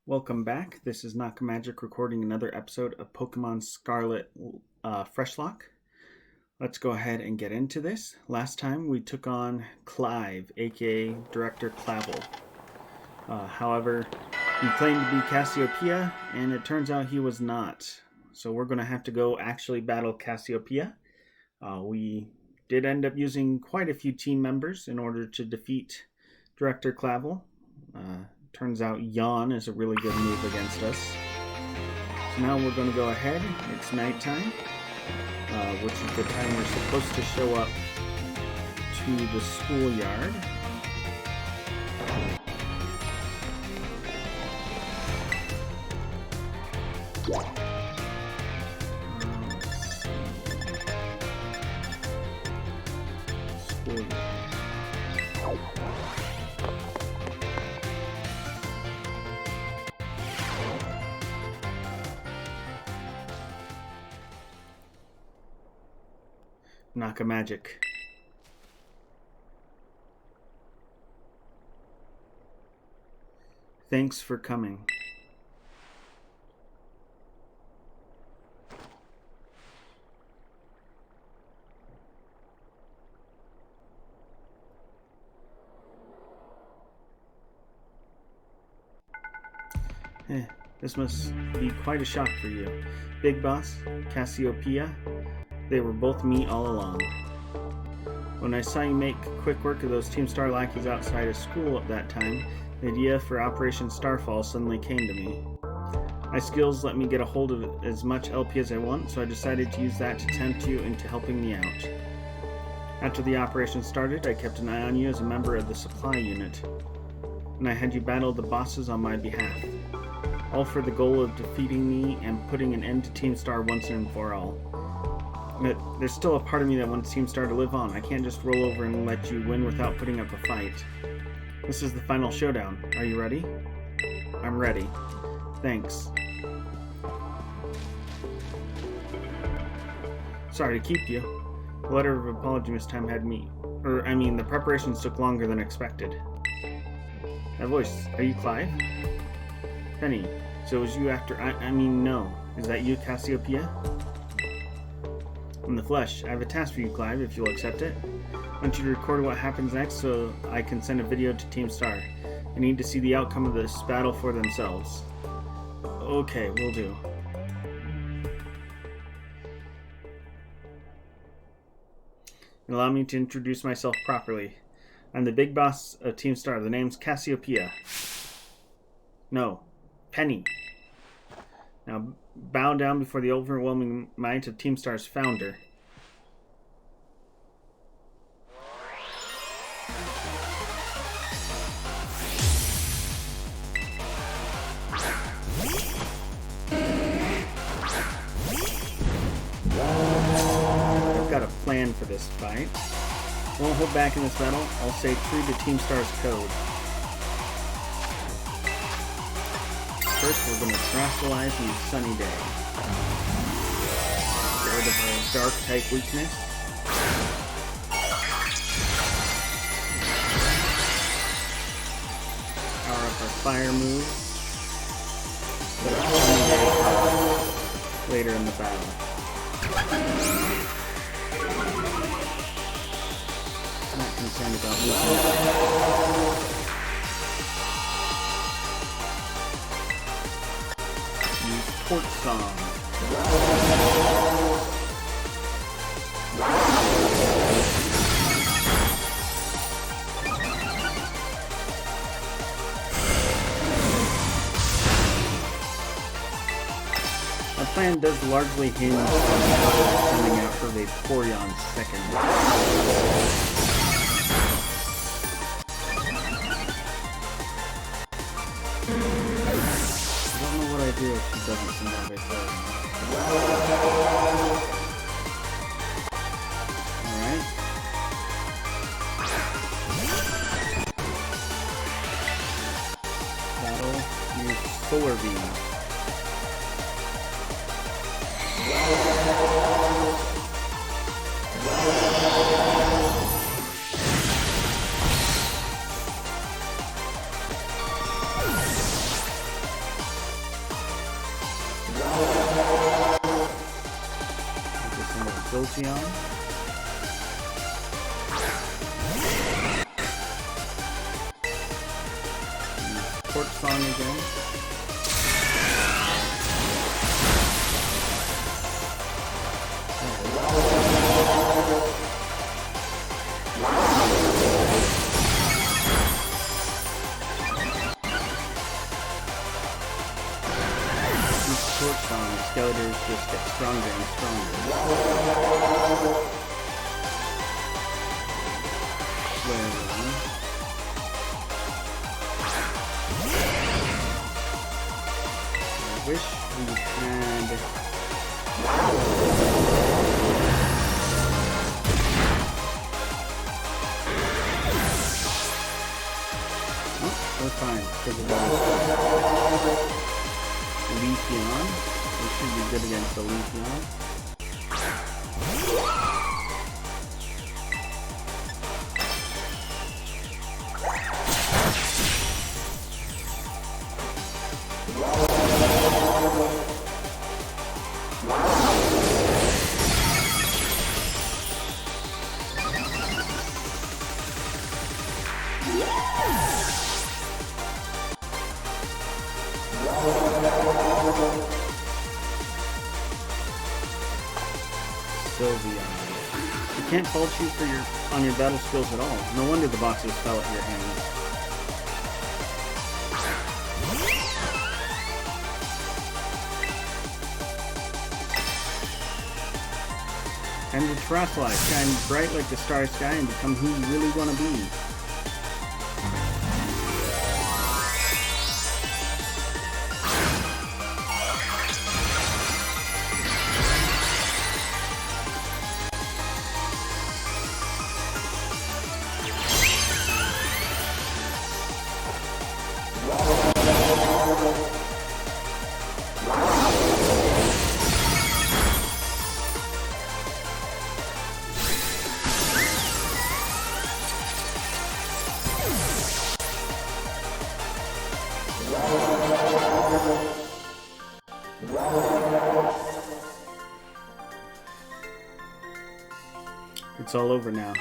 Welcome back. This is Nakamagic recording another episode of Pokemon Scarlet Freshlocke. Let's go ahead and get into this. Last time we took on Clive, aka Director Clavel. However, he claimed to be Cassiopeia, and it turns out he was not. So we're going to have to go actually battle Cassiopeia. We did end up using quite a few team members in order to defeat Director Clavel. Turns out Yawn is a really good move against us. So now we're going to go ahead. It's nighttime, which is the time we're supposed to show up to the schoolyard. Schoolyard. Nakamagic. Thanks for coming. This must be quite a shock for you. Big Boss, Cassiopeia, they were both me all along. When I saw you make quick work of those Team Star lackeys outside of school at that time, the idea for Operation Starfall suddenly came to me. My skills let me get a hold of as much LP as I want, so I decided to use that to tempt you into helping me out. After the operation started, I kept an eye on you as a member of the supply unit, and I had you battle the bosses on my behalf, all for the goal of defeating me and putting an end to Team Star once and for all. But there's still a part of me that wants Team Star to live on. I can't just roll over and let you win without putting up a fight. This is the final showdown. Are you ready? I'm ready. Thanks. Sorry to keep you. The letter of apology this time had me... the preparations took longer than expected. That voice, are you Clive? Penny, so it was you after... no. Is that you, Cassiopeia? In the flesh. I have a task for you, Clive, if you'll accept it. I want you to record what happens next so I can send a video to Team Star. I need to see the outcome of this battle for themselves. Okay, will do. Allow me to introduce myself properly. I'm the big boss of Team Star. The name's Cassiopeia. No, Penny. Now, bow down before the overwhelming might of Team Star's founder. I've got a plan for this fight. Won't hold back in this battle. I'll stay true to Team Star's code. First, we're going to terastallize the Sunny Day. Get rid of our dark type weakness. Power up our fire move. Put our Sunny Day later in the battle. Not concerned about losing. Port Song. Our plan does largely hinge on sending out for Vaporeon second. I do if she doesn't send out Vaporeon. Alright. Battle, use Solar Beam. Jolteon. Torch Song again. Torch Song, Skeletors just get stronger and stronger. I wish we had... Oh, we're fine. Leafeon. We should be good against the Leafeon. Sylveon. You can't fault you on your battle skills at all. No wonder the boxes fell at your hands. Time to Freshlocke, shine bright like the starry sky and become who you really want to be. It's all over now.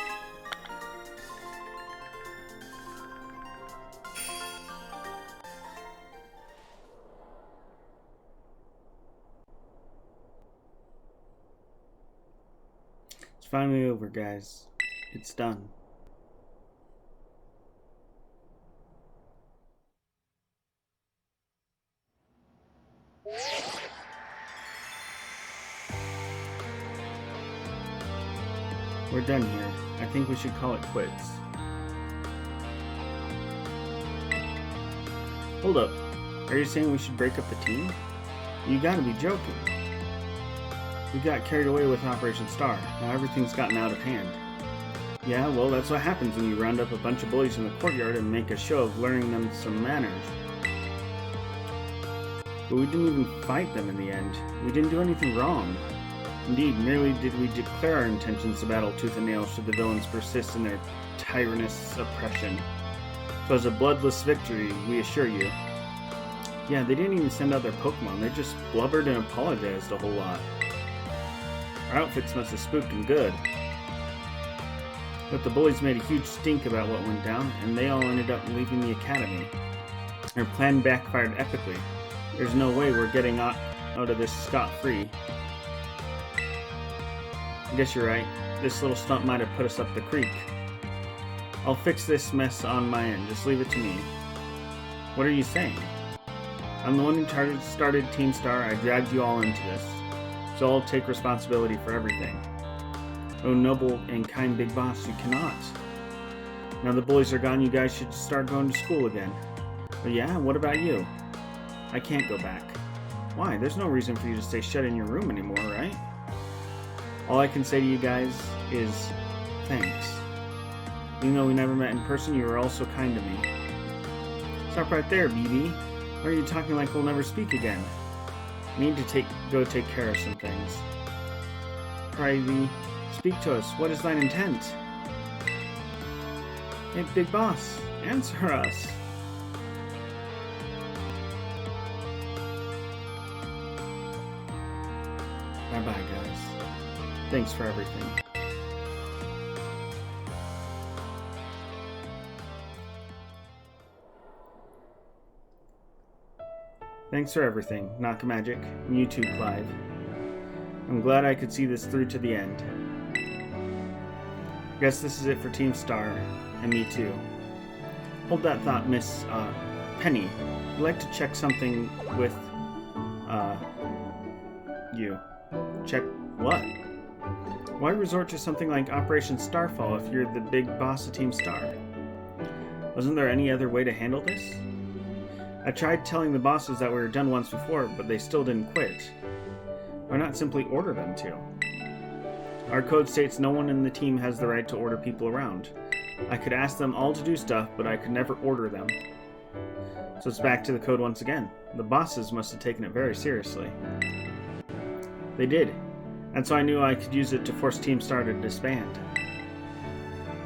It's finally over, guys. It's done. We're done here. I think we should call it quits. Hold up. Are you saying we should break up the team? You gotta be joking. We got carried away with Operation Star. Now everything's gotten out of hand. Yeah, well, that's what happens when you round up a bunch of bullies in the courtyard and make a show of learning them some manners. But we didn't even fight them in the end. We didn't do anything wrong. Indeed, merely did we declare our intentions to battle tooth and nail should the villains persist in their tyrannous oppression. It was a bloodless victory, we assure you. Yeah, they didn't even send out their Pokemon, they just blubbered and apologized a whole lot. Our outfits must have spooked them good. But the bullies made a huge stink about what went down, and they all ended up leaving the academy. Our plan backfired epically. There's no way we're getting out of this scot-free. I guess you're right. This little stunt might have put us up the creek. I'll fix this mess on my end. Just leave it to me. What are you saying? I'm the one who started Team Star. I dragged you all into this. So I'll take responsibility for everything. Oh, noble and kind Big Boss, you cannot. Now the bullies are gone, you guys should start going to school again. But yeah, what about you? I can't go back. Why? There's no reason for you to stay shut in your room anymore, right? All I can say to you guys is thanks. Even though we never met in person, you were all so kind to me. Stop right there, BB. Why are you talking like we'll never speak again? I need to go take care of some things. Privy, speak to us. What is thine intent? Hey, Big Boss, answer us. Bye-bye, guys. Thanks for everything. Thanks for everything, Knock Magic, and you too, Clive. I'm glad I could see this through to the end. Guess this is it for Team Star, and me too. Hold that thought, Miss, Penny. I'd like to check something with, you. Check what? Why resort to something like Operation Starfall if you're the big boss of Team Star? Wasn't there any other way to handle this? I tried telling the bosses that we were done once before, but they still didn't quit. Why not simply order them to? Our code states no one in the team has the right to order people around. I could ask them all to do stuff, but I could never order them. So it's back to the code once again. The bosses must have taken it very seriously. They did, and so I knew I could use it to force Team Star to disband.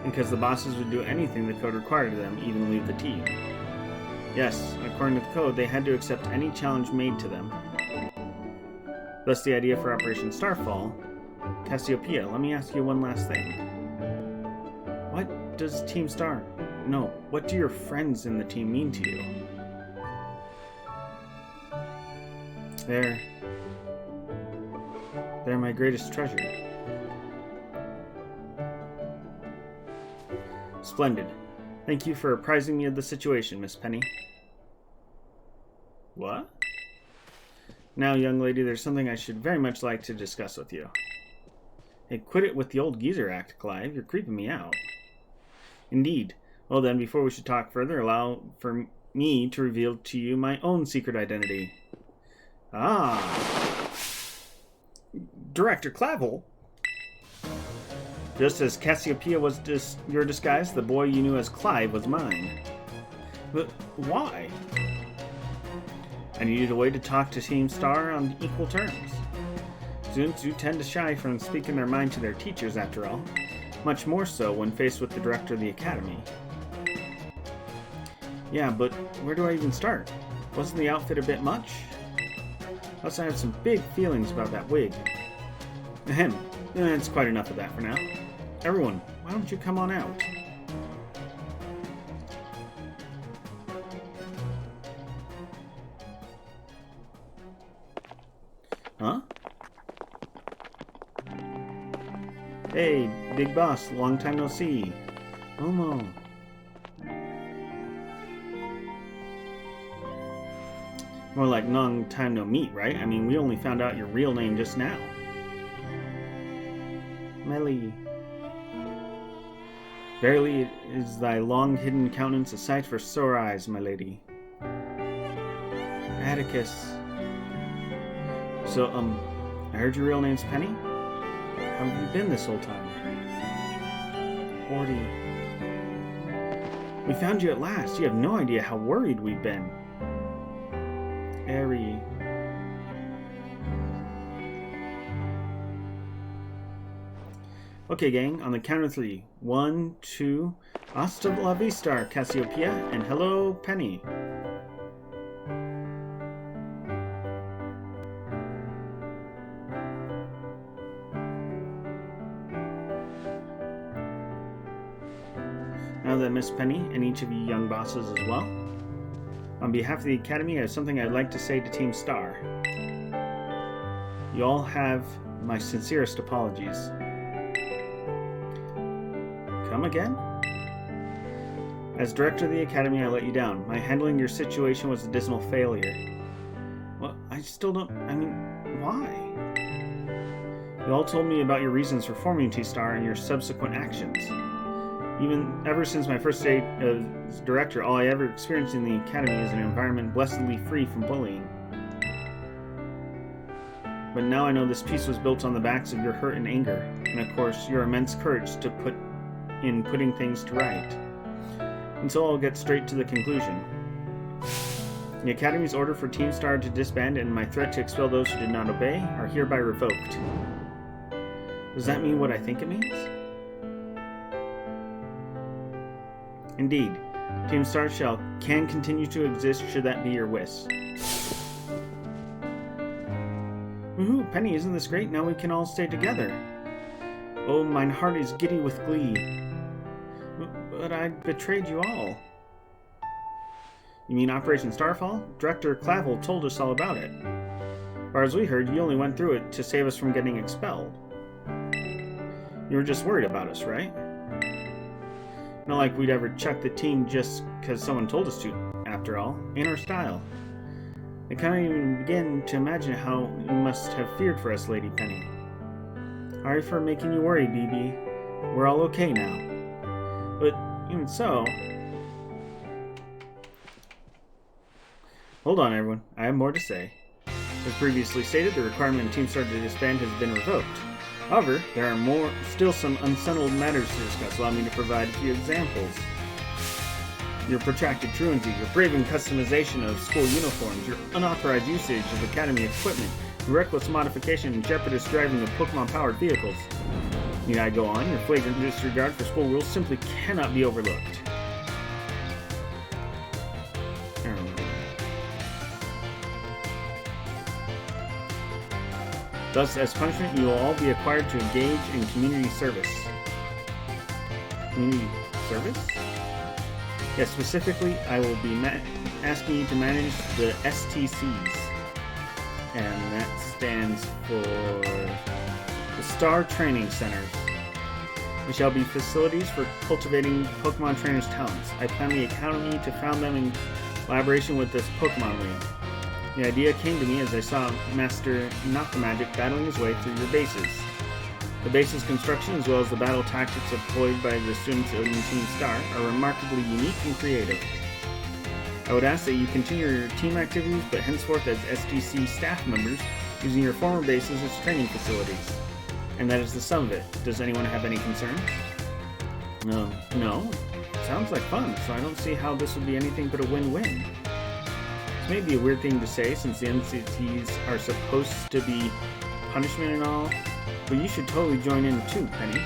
Because the bosses would do anything the code required of them, even leave the team. Yes, according to the code, they had to accept any challenge made to them. Thus the idea for Operation Starfall. Cassiopeia, let me ask you one last thing. What does Team Star... No, what do your friends in the team mean to you? They're my greatest treasure. Splendid. Thank you for apprising me of the situation, Miss Penny. What? Now, young lady, there's something I should very much like to discuss with you. Hey, quit it with the old geezer act, Clive. You're creeping me out. Indeed. Well then, before we should talk further, allow for me to reveal to you my own secret identity. Ah! Director Clavel? Just as Cassiopeia was your disguise, the boy you knew as Clive was mine. But why? I needed a way to talk to Team Star on equal terms. Students do tend to shy from speaking their mind to their teachers, after all. Much more so when faced with the director of the academy. Yeah, but where do I even start? Wasn't the outfit a bit much? Plus I have some big feelings about that wig. Ahem. That's quite enough of that for now. Everyone, why don't you come on out? Huh? Hey, big boss, long time no see. Momo. More like long time no meet, right? I mean, we only found out your real name just now. Melly. Verily is thy long-hidden countenance a sight for sore eyes, my lady. Atticus. So, I heard your real name's Penny? How have you been this whole time? Horty. We found you at last. You have no idea how worried we've been. Airy. Okay, gang, on the count of 3. 1, 2, hasta la vista, Cassiopeia, and hello, Penny. Now then, Miss Penny, and each of you young bosses as well, on behalf of the Academy, I have something I'd like to say to Team Star. You all have my sincerest apologies. Come again? As director of the Academy, I let you down. My handling your situation was a dismal failure. Well, I still don't... I mean, why? You all told me about your reasons for forming T-Star and your subsequent actions. Even ever since my first day as director, all I ever experienced in the Academy is an environment blessedly free from bullying. But now I know this peace was built on the backs of your hurt and anger, and of course, your immense courage to putting things to right. And so I'll get straight to the conclusion. The Academy's order for Team Star to disband and my threat to expel those who did not obey are hereby revoked. Does that mean what I think it means? Indeed, Team Star can continue to exist should that be your wish. Woohoo, Penny, isn't this great? Now we can all stay together. Oh, mine heart is giddy with glee. But I betrayed you all. You mean Operation Starfall? Director Clavel told us all about it. As far as we heard, you only went through it to save us from getting expelled. You were just worried about us, right? Not like we'd ever chuck the team just because someone told us to, after all. Ain't our style. I can't even begin to imagine how you must have feared for us, Lady Penny. Sorry for making you worry, BB. We're all okay now. But even so... Hold on, everyone. I have more to say. As previously stated, the requirement Team Star to disband has been revoked. However, there are still some unsettled matters to discuss. Allow me to provide a few examples. Your protracted truancy, your braving customization of school uniforms, your unauthorized usage of academy equipment, your reckless modification and jeopardous driving of Pokemon-powered vehicles. Need I go on? Your flagrant disregard for school rules simply cannot be overlooked. Thus, as punishment, you will all be required to engage in community service. Community service? Yes, specifically, I will be asking you to manage the STCs. And that stands for the Star Training Centers. They shall be facilities for cultivating Pokemon trainers' talents. I plan the Academy to found them in collaboration with this Pokemon League. The idea came to me as I saw Master Nakamagic battling his way through your bases. The base's construction, as well as the battle tactics employed by the students in Team Star, are remarkably unique and creative. I would ask that you continue your team activities, but henceforth as STC staff members, using your former bases as training facilities. And that is the sum of it. Does anyone have any concerns? No. Sounds like fun, so I don't see how this would be anything but a win-win. This may be a weird thing to say, since the NCTs are supposed to be punishment and all, but you should totally join in too, Penny.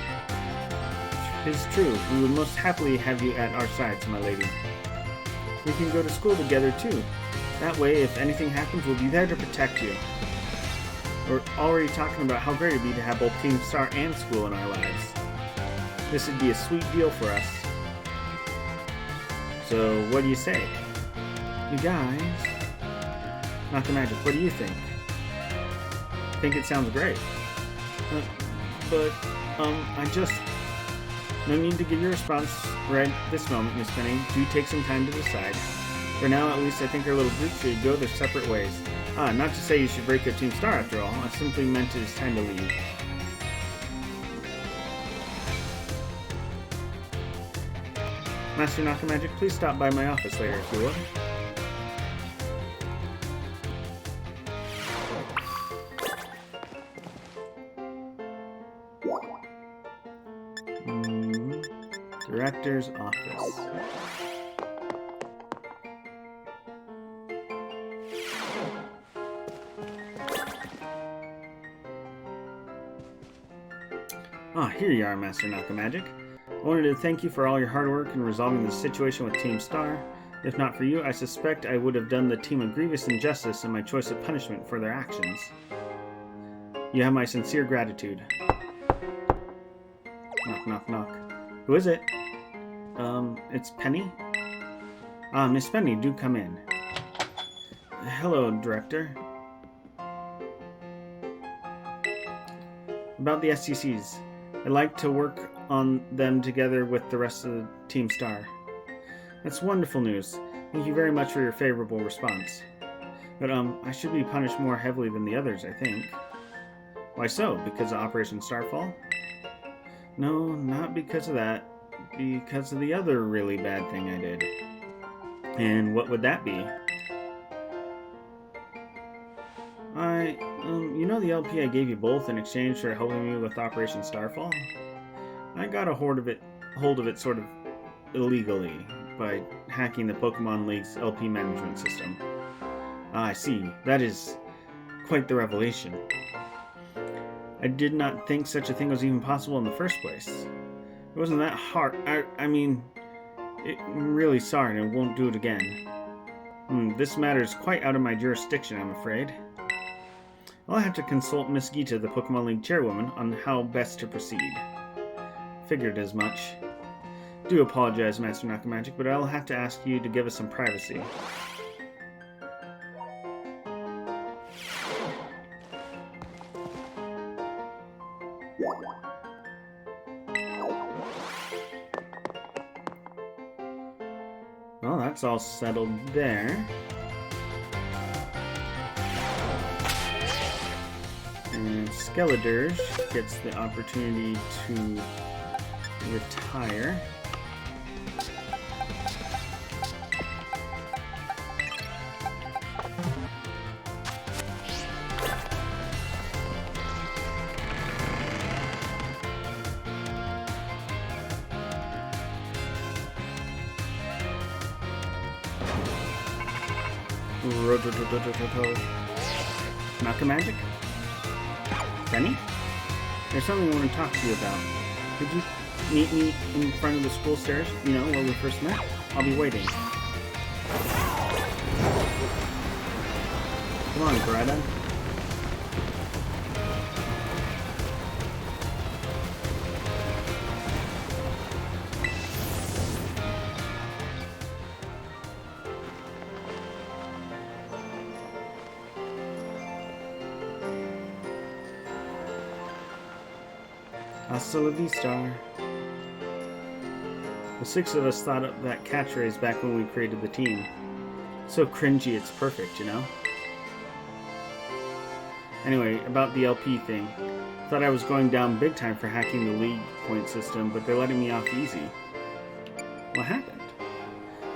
It's true, we would most happily have you at our sides, my lady. We can go to school together too. That way, if anything happens, we'll be there to protect you. We're already talking about how great it'd be to have both Team Star and school in our lives. This would be a sweet deal for us. So, what do you say? You guys... Nakamagic, what do you think? I think it sounds great. I just... No need to give your response right this moment, Miss Penny. Do take some time to decide. For now, at least, I think our little group should go their separate ways. Not to say you should break up Team Star after all. I simply meant it is time to leave. Master Nakamagic, please stop by my office later if you would. Director's office. Here you are, Master Nakamagic. I wanted to thank you for all your hard work in resolving the situation with Team Star. If not for you, I suspect I would have done the team a grievous injustice in my choice of punishment for their actions. You have my sincere gratitude. Knock, knock, knock. Who is it? It's Penny? Miss Penny, do come in. Hello, Director. About the STCs. I'd like to work on them together with the rest of Team Star. That's wonderful news. Thank you very much for your favorable response. But, I should be punished more heavily than the others, I think. Why so? Because of Operation Starfall? No, not because of that. Because of the other really bad thing I did. And what would that be? You know the LP I gave you both in exchange for helping me with Operation Starfall? I got a hold of it sort of illegally by hacking the Pokemon League's LP management system. I see. That is quite the revelation. I did not think such a thing was even possible in the first place. It wasn't that hard. I'm really sorry and I won't do it again. This matter is quite out of my jurisdiction, I'm afraid. I'll have to consult Miss Gita, the Pokemon League chairwoman, on how best to proceed. Figured as much. Do apologize, Master Nakamagic, but I'll have to ask you to give us some privacy. Well, that's all settled there. And Skeledirge gets the opportunity to retire. Nakamagic? Benny? There's something I want to talk to you about. Could you meet me in front of the school stairs, you know, where we first met? I'll be waiting. Come on, Greta. Hasta la vista. The six of us thought up that catchphrase back when we created the team. So cringy, it's perfect, you know? Anyway, about the LP thing. Thought I was going down big time for hacking the league point system, but they're letting me off easy. What happened?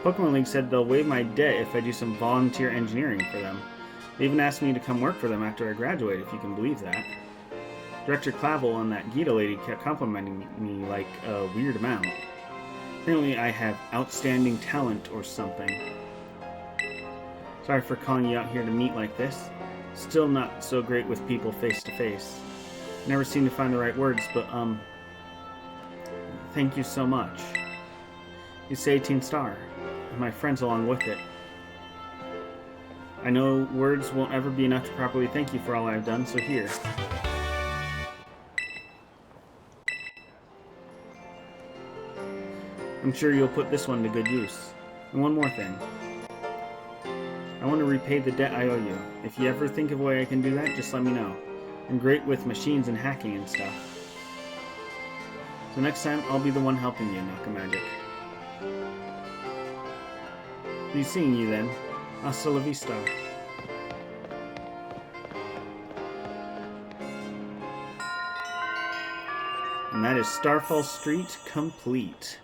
Pokemon League said they'll waive my debt if I do some volunteer engineering for them. They even asked me to come work for them after I graduate, if you can believe that. Director Clavel and that Gita lady kept complimenting me like a weird amount. Apparently I have outstanding talent or something. Sorry for calling you out here to meet like this. Still not so great with people face to face. Never seem to find the right words, but thank you so much. It's 18 star, and my friends along with it. I know words won't ever be enough to properly thank you for all I've done, so here. I'm sure you'll put this one to good use. And one more thing. I want to repay the debt I owe you. If you ever think of a way I can do that, just let me know. I'm great with machines and hacking and stuff. So next time, I'll be the one helping you, Nakamagic. Be seeing you then. Hasta la vista. And that is Starfall Street complete.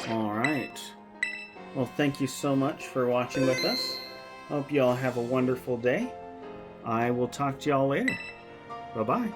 Alright. Well, thank you so much for watching with us. I hope you all have a wonderful day. I will talk to y'all later. Bye-bye.